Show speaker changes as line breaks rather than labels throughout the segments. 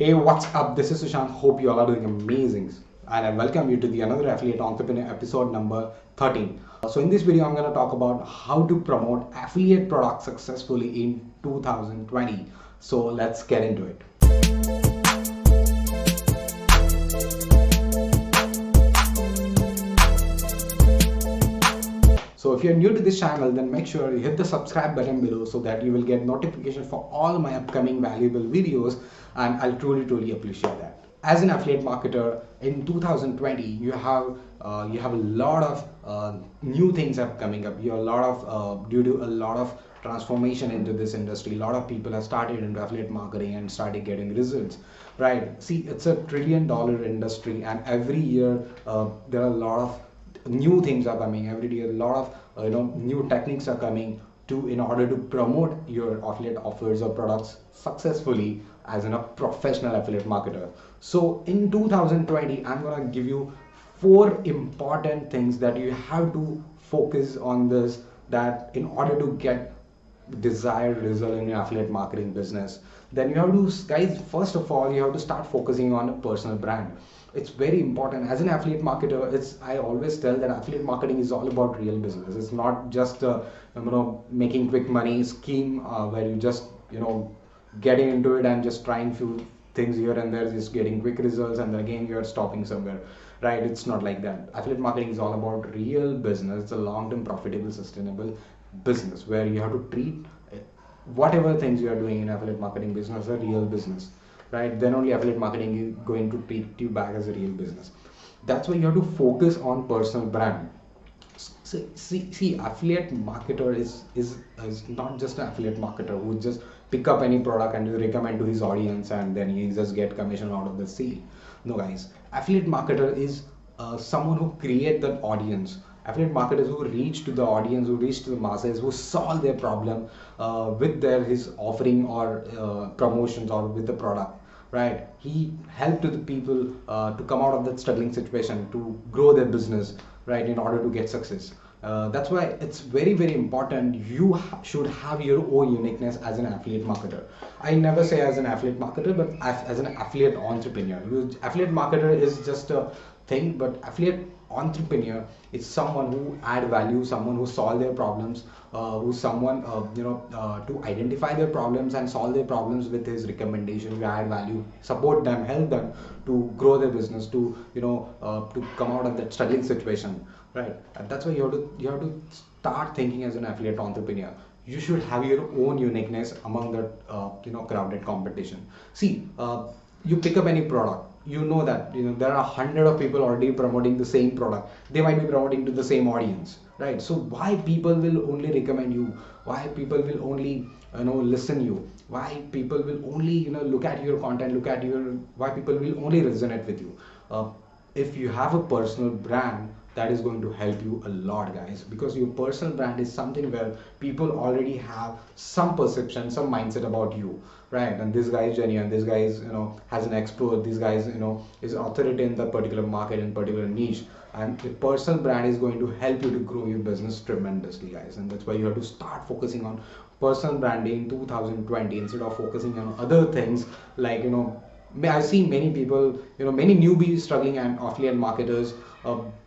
Hey, what's up? This is Sushant. Hope you all are doing amazing. And I welcome you to the another Affiliate Entrepreneur episode number 13. So in this video, I'm going to talk about how to promote affiliate products successfully in 2020. So let's get into it. So if you're new to this channel, then make sure you hit the subscribe button below so that you will get notification for all my upcoming valuable videos, and I'll truly appreciate that. As an affiliate marketer in 2020, you have a lot of new things are coming up. You have a lot of due to a lot of transformation into this industry. A lot of people have started into affiliate marketing and started getting results. Right? See, it's a $1 trillion industry, and every year there are a lot of new things are coming every day. A lot of new techniques are coming to in order to promote your affiliate offers or products successfully as a professional affiliate marketer. So in 2020, I'm gonna give you 4 important things that you have to focus on this, that in order to get desired result in your affiliate marketing business. Then you have to, guys, first of all, you have to start focusing on a personal brand. It's very important as an affiliate marketer. I always tell that affiliate marketing is all about real business. It's not just making quick money scheme where you just getting into it and just trying few things here and there, just getting quick results, and then again you're stopping somewhere. Right? It's not like that. Affiliate marketing is all about real business. It's a long-term profitable sustainable business where you have to treat whatever things you are doing in affiliate marketing business a real business. Right? Then only affiliate marketing is going to treat you back as a real business. That's why you have to focus on personal brand. See, affiliate marketer is not just an affiliate marketer who just pick up any product and recommend to his audience and then he just get commission out of the sale. No, guys, affiliate marketer is someone who create that audience. Affiliate marketers who reach to the audience, who reach to the masses, who solve their problem with his offering or promotions or with the product. Right? He helped to the people to come out of that struggling situation, to grow their business, right, in order to get success. That's why it's very important. You should have your own uniqueness as an affiliate marketer. I never say as an affiliate marketer, but as an affiliate entrepreneur. Affiliate marketer is just a thing, but affiliate entrepreneur is someone who add value, someone who solve their problems, who's someone to identify their problems and solve their problems with his recommendation. You add value, support them, help them to grow their business, to to come out of that struggling situation. Right? And that's why you have to start thinking as an affiliate entrepreneur. You should have your own uniqueness among that crowded competition. See, you pick up any product, you know that there are hundred of people already promoting the same product. They might be promoting to the same audience, right? So why people will only recommend you? Why people will only listen you? Why people will only look at your content, why people will only resonate with you? If you have a personal brand, that is going to help you a lot, guys, because your personal brand is something where people already have some perception, some mindset about you. Right? And this guy is genuine, this guy is has an expert, this guy is is authority in the particular market, in particular niche, and the personal brand is going to help you to grow your business tremendously, guys. And that's why you have to start focusing on personal branding in 2020 instead of focusing on other things like I've seen many people, many newbies struggling and affiliate marketers.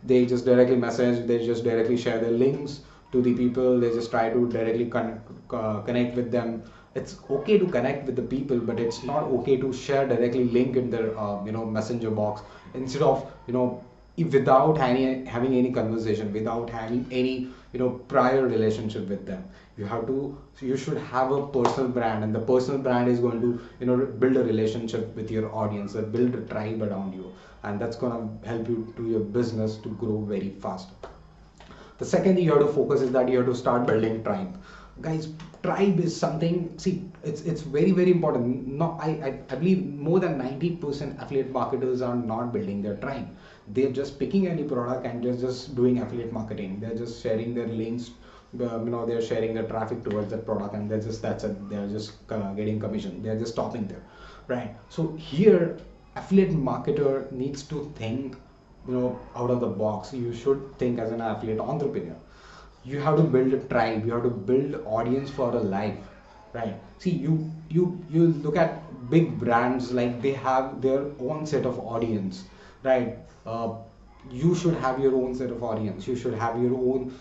They just directly message, they just directly share their links to the people. They just try to directly connect with them. It's okay to connect with the people, but it's not okay to share directly link in their messenger box instead of without having any conversation, without having any prior relationship with them. You should have a personal brand, and the personal brand is going to build a relationship with your audience, build a tribe around you, and that's going to help you to your business to grow very fast. The second thing you have to focus is that you have to start building tribe. Guys, tribe is something, see, it's very important. No, I believe more than 90% affiliate marketers are not building their tribe. They're just picking any product and they're just doing affiliate marketing. They're just sharing their links, they're sharing their traffic towards that product, and that's it. They're just getting commission. They're just stopping there. Right? So here affiliate marketer needs to think out of the box. You should think as an affiliate entrepreneur. You have to build a tribe, you have to build audience for a life. right? See, you look at big brands, like they have their own set of audience, right? You should have your own set of audience. You should have your own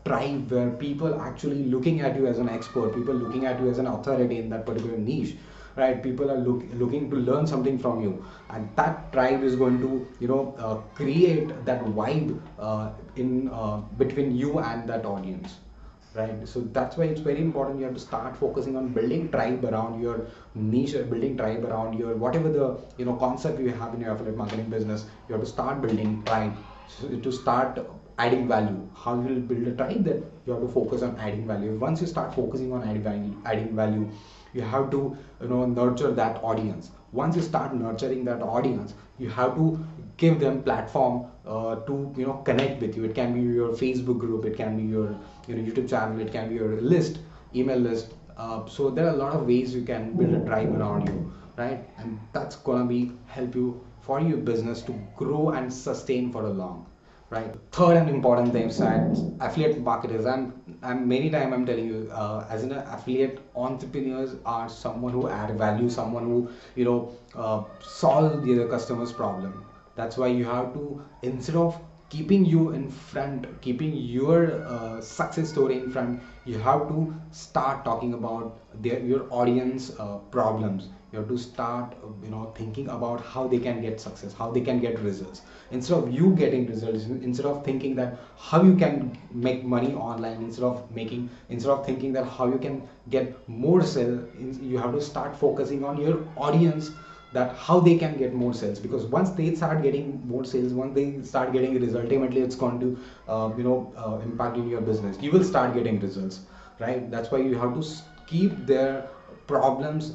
tribe, where people actually looking at you as an expert, people looking at you as an authority in that particular niche, right? People are looking to learn something from you, and that tribe is going to create that vibe in between you and that audience, right? So that's why it's very important. You have to start focusing on building tribe around your niche, or building tribe around your whatever the concept you have in your affiliate marketing business. You have to start building tribe, so to start adding value. How you will build a tribe? That you have to focus on adding value. Once you start focusing on adding value, you have to nurture that audience. Once you start nurturing that audience, you have to give them platform to connect with you. It can be your Facebook group, it can be your YouTube channel, it can be your list, email list. So there are a lot of ways you can build a tribe around you, right? And that's gonna be help you for your business to grow and sustain for a long, right? Third and important thing side, affiliate marketers. I'm many time I'm telling you, as an affiliate, entrepreneurs are someone who add value, someone who solve the other customer's problem. That's why you have to, instead of keeping you in front, keeping your success story in front, you have to start talking about your audience problems. You have to start thinking about how they can get success, how they can get results. Instead of you getting results, instead of thinking that how you can make money online, instead of thinking that how you can get more sales, you have to start focusing on your audience, that how they can get more sales. Because once they start getting more sales, once they start getting results, ultimately it's going to impact in your business. You will start getting results, right? That's why you have to keep their problems,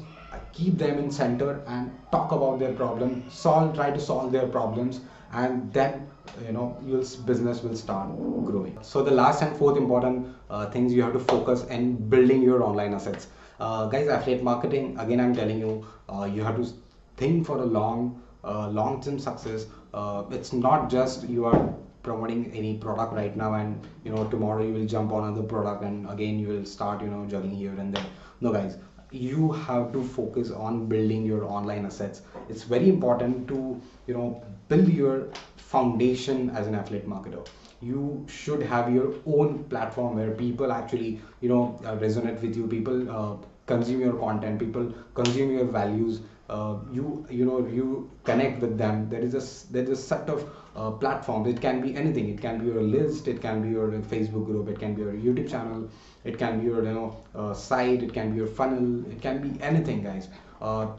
keep them in center, and talk about their problem, try to solve their problems, and then your business will start growing. So the last and fourth important things, you have to focus in building your online assets. Guys, affiliate marketing, again I'm telling you, you have to think for a long-term success. It's not just you are promoting any product right now, and tomorrow you will jump on another product, and again you will start juggling here and there. No, guys, you have to focus on building your online assets. It's very important to build your foundation as an affiliate marketer. You should have your own platform where people actually resonate with you, people consume your content, people consume your values. You connect with them. There is a set of platforms. It can be anything. It can be your list, it can be your Facebook group, it can be your YouTube channel, it can be your site, it can be your funnel, it can be anything, guys.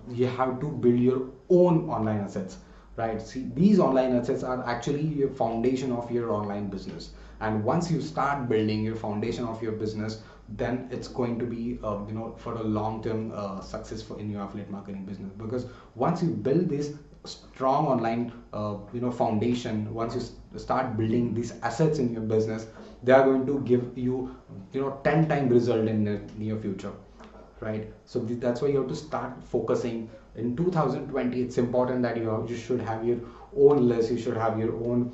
You have to build your own online assets, right? See, these online assets are actually your foundation of your online business. And once you start building your foundation of your business, then it's going to be for a long-term success in your affiliate marketing business. Because once you build this strong online foundation, once you start building these assets in your business, they are going to give you 10 times result in the near future, right? So that's why you have to start focusing in 2020. It's important that you should have your own list, you should have your own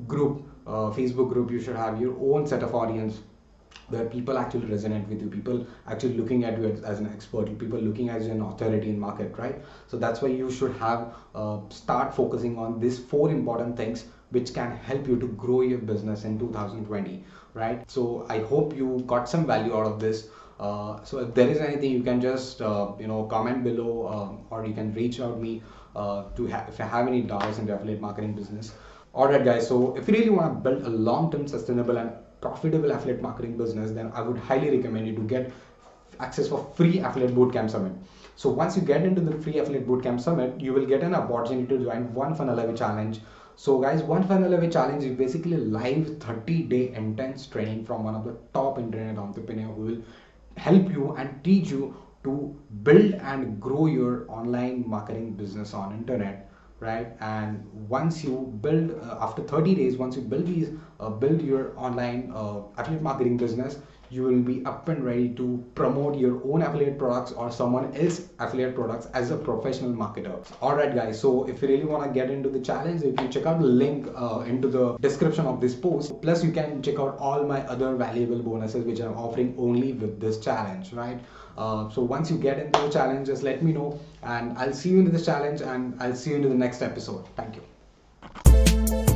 group, Facebook group. You should have your own set of audience where people actually resonate with you, people actually looking at you as an expert, people looking as an authority in market, right? So that's why you should have start focusing on these four important things which can help you to grow your business in 2020, right? So I hope you got some value out of this. So if there is anything, you can just comment below, or you can reach out me if you have any doubts in the affiliate marketing business. Alright guys, so if you really want to build a long-term sustainable and profitable affiliate marketing business, then I would highly recommend you to get access for free affiliate bootcamp summit. So once you get into the free affiliate bootcamp summit, you will get an opportunity to join one funnel away challenge. So guys, one funnel away challenge is basically a live 30-day intense training from one of the top internet entrepreneurs who will help you and teach you to build and grow your online marketing business on internet, right? And once you build after 30 days, once you build your online affiliate marketing business, you will be up and ready to promote your own affiliate products or someone else's affiliate products as a professional marketer. Alright guys, so if you really want to get into the challenge, if you check out the link into the description of this post, plus you can check out all my other valuable bonuses which I'm offering only with this challenge, right? So once you get into the challenge, just let me know, and I'll see you into the challenge, and I'll see you into the next episode. Thank you.